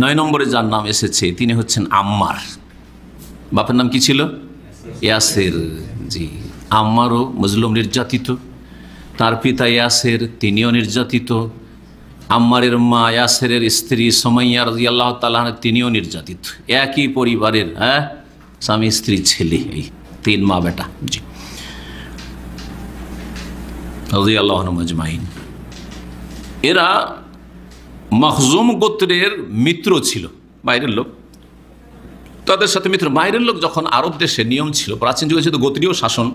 9 নম্বরে যার নাম এসেছে তিনি হচ্ছেন আম্মার। বাপের নাম কি ছিল? ইয়াসের। জি, আম্মারও মজলুম, নির্যাতিত। তার পিতা ইয়াসের, তিনিও নির্যাতিত। আম্মারের মা ইয়াসেরের স্ত্রী সুমাইয়া রাদিয়াল্লাহু তাআলা আনহা, তিনিও নির্যাতিত। একই পরিবারের স্বামী স্ত্রী ছেলে, এই 3 মা বেটা। জি, রাদিয়াল্লাহু আনহুম আজমাইন। এরা মখজুম গোত্রের মিত্র ছিল, বাইরের লোক, তাদের সাথে মিত্র। বাইরের লোক যখন আরব দেশে নিয়ম ছিল, প্রাচীন যুগে ছিল গোত্রীয় শাসন,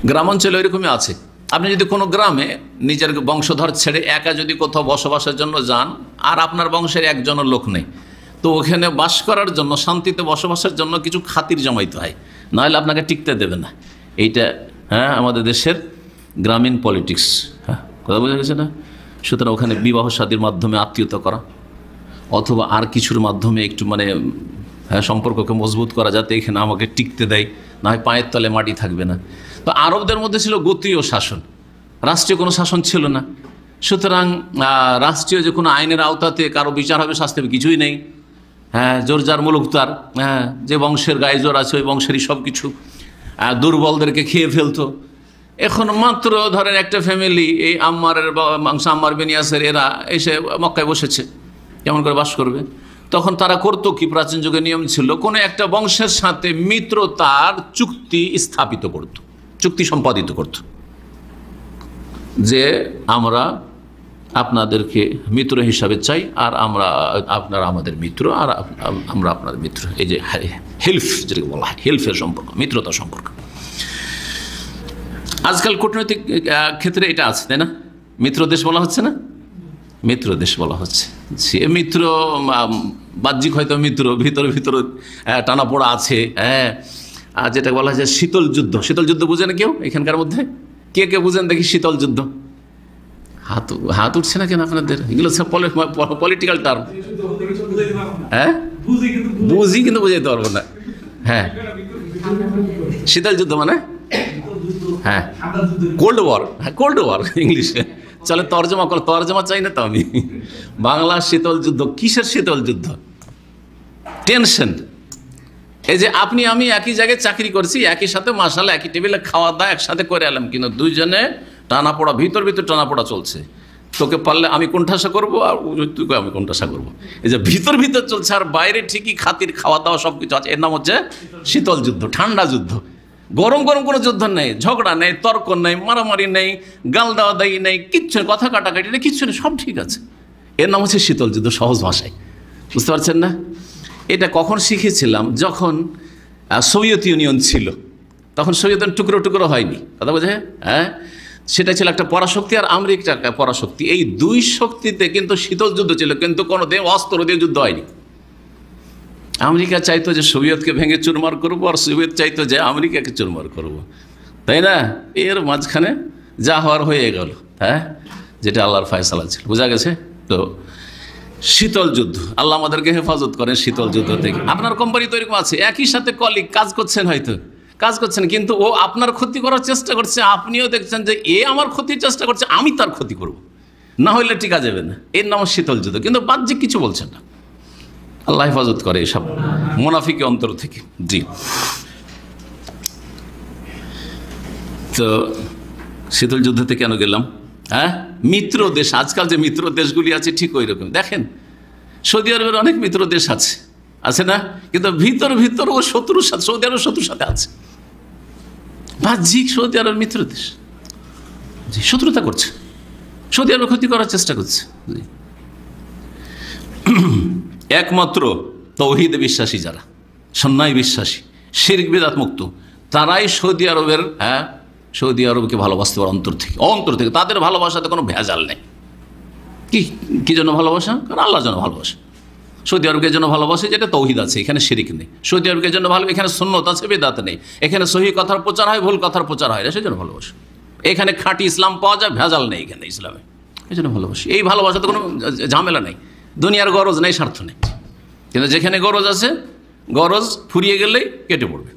গ্রামাঞ্চলে এরকমই আছে। আপনি যদি কোনো গ্রামে নিজের বংশধর ছেড়ে একা যদি কোথাও বসবাসের জন্য যান, আর আপনার বংশের একজনের লোক নেই, তো ওখানে বাস করার জন্য, শান্তিতে বসবাসের জন্য কিছু খাতির জমাইতে হয়, নাহলে আপনাকে টিকতে দেবে না। এইটা আমাদের দেশের গ্রামীণ পলিটিক্স। কথা বোঝা গেছে না? সুতরাং ওখানে বিবাহ শাদীর মাধ্যমে আত্মীয়তা করা, অথবা আর কিছুর মাধ্যমে একটু সম্পর্ককে মজবুত করা, যাতে এখানে আমাকে টিকতে দেয়, না হয় পায়ের তলে মাটি থাকবে না। তো আরবদের মধ্যে ছিল গোত্রীয় শাসন, রাষ্ট্রীয় কোনো শাসন ছিল না। সুতরাং রাষ্ট্রীয় যে কোনো আইনের আওতাতে কারো বিচার হবে, শাস্তি হবে, কিছুই নেই। জোর যার মুলুক তার, যে বংশের গায়ে জোর আছে ওই বংশেরই সব কিছু। দুর্বলদেরকে খেয়ে ফেলতো। এখন মাত্র ধরেন একটা ফ্যামিলি, এই আম্মারের বংশ, আম্মার বিন ইয়াসের, এরা এসে মক্কায় বসেছে, কেমন করে বাস করবে? তখন তারা করতো কি, প্রাচীন যুগে নিয়ম ছিল, কোনো একটা বংশের সাথে মিত্রতার চুক্তি স্থাপিত করত, চুক্তি সম্পাদিত করত, যে আমরা আপনাদেরকে মিত্র হিসাবে চাই, আর আপনারা আমাদের মিত্র, আর আমরা আপনার মিত্র। এই যে হেল্প, যেটাকে বলা হয় হেল্পের সম্পর্ক, মিত্রতার সম্পর্ক। আজকাল কূটনৈতিক ক্ষেত্রে এটা আছে, তাই না? মিত্র দেশ বলা হচ্ছে না, মিত্র দেশ বলা হচ্ছে। সে মিত্র বাহ্যিক হয়তো মিত্র, ভিতরে টানাপোড়া আছে। যেটা বলা হয় শীতল যুদ্ধ। শীতল যুদ্ধ বুঝেন কেউ এখানকার মধ্যে? কে বুঝেন দেখি শীতল যুদ্ধ? হাত উঠছে না কেন আপনাদের? এগুলো পলিটিক্যাল টার্ম। বুঝি কিন্তু বুঝাইতে পারবো না। শীতল যুদ্ধ মানে কোল্ড ওয়ার। কোল্ড ওয়ার ইংলিশে চলে, তর্জমা করো। তর্জমা চাই না তো আমি। বাংলা শীতল যুদ্ধ। কিসের শীতল যুদ্ধ? টেনশন। এই যে আপনি আমি একই জায়গায় চাকরি করছি, একই সাথে মাশাআল্লাহ একই টেবিলে খাওয়া দাওয়া একসাথে করে এলাম, কিন্তু দুইজনে টানাপোড়া, ভিতর টানাপোড়া চলছে। তোকে পারলে আমি কোণঠাসা করবো, আর তুই আমি কোণঠাসা করবো। এই যে ভিতর চলছে, আর বাইরে ঠিকই খাতির, খাওয়া দাওয়া সব কিছু আছে। এর নাম হচ্ছে শীতল যুদ্ধ, ঠান্ডা যুদ্ধ। গরম কোনো যুদ্ধ নেই, ঝগড়া নেই, তর্ক নেই, মারামারি নেই, গাল দেওয়া দায়ী নেই, কিচ্ছু নেই, কথা কাটাকাটি নেই, কিচ্ছু নেই, সব ঠিক আছে। এর নাম হচ্ছে শীতল যুদ্ধ, সহজ ভাষায়। বুঝতে পারছেন না? এটা কখন শিখেছিলাম? যখন সোভিয়েত ইউনিয়ন ছিল, তখন সোভিয়েত টুকরো টুকরো হয়নি, কথা বোঝে? সেটা ছিল একটা পরাশক্তি, আর আমেরিকা একটা পরাশক্তি। এই দুই শক্তিতে কিন্তু শীতল যুদ্ধ ছিল, কিন্তু কোনো অস্ত্র দিয়ে যুদ্ধ হয়নি। আমেরিকা চাইতো যে সোভিয়েতকে ভেঙে চুরমার করবো, আর সোভিয়েত চাইতো যে আমেরিকাকে চুরমার করব, তাই না? এর মাঝখানে যা হওয়ার হয়ে গেল, যেটা আল্লাহর ফয়সালা ছিল। বোঝা গেছে তো? শীতল যুদ্ধ, আল্লাহ আমাদেরকে হেফাজত করেন শীতল যুদ্ধ থেকে। আপনার কোম্পানি তো এরকম আছে, একই সাথে কলিগ কাজ করছেন, হয়তো কাজ করছেন, কিন্তু ও আপনার ক্ষতি করার চেষ্টা করছে, আপনিও দেখছেন যে এ আমার ক্ষতির চেষ্টা করছে, আমি তার ক্ষতি করব, না হইলে টিকা যাবে না। এর নাম শীতল যুদ্ধ, কিন্তু বাহ্যিক কিছু বলছেন না। আল্লাহ হেফাজত করে এসব মুনাফিকি অন্তর থেকে। জি, তো শীতল যুদ্ধতে কেন গেলাম? মিত্র দেশ। আজকাল যে মিত্র দেশগুলি আছে ঠিক ওই রকম। দেখেন সৌদি আরবের অনেক মিত্র দেশ আছে না? কিন্তু ভিতর ও শত্রুর সাথে, সৌদি আরব শত্রুর সাথে আছে। বাহ্যিক সৌদি আরবের মিত্র দেশ, জি, শত্রুতা করছে, সৌদি আরবের ক্ষতি করার চেষ্টা করছে। জি, একমাত্র তৌহিদে বিশ্বাসী যারা, সন্ন্যায় বিশ্বাসী, শিরক বিদআত মুক্ত, তারাই সৌদি আরবকে ভালোবাসতে পারে অন্তর থেকে। তাদের ভালোবাসাতে কোনো ভেজাল নেই। কি জন্য ভালোবাসা? কারণ আল্লাহর জন্য ভালোবাসা। সৌদি আরবের জন্য ভালোবাসে, যেটা তৌহিদ আছে, এখানে শিরক নেই। সৌদি আরবের জন্য ভালো, এখানে সুন্নত আছে, বিদআত নেই। এখানে সহিহ কথার প্রচার হয়, ভুল কথার প্রচার হয় না, সেই জন্য ভালোবাসা। এখানে খাঁটি ইসলাম পাওয়া যায়, ভেজাল নেই এখানে ইসলামে, এই জন্য ভালোবাসি। এই ভালোবাসাতে কোনো ঝামেলা নেই, দুনিয়ার গরজ নেই, স্বার্থ নেই। কিন্তু যেখানে গরজ আছে, গরজ ফুরিয়ে গেলেই কেটে পড়বে।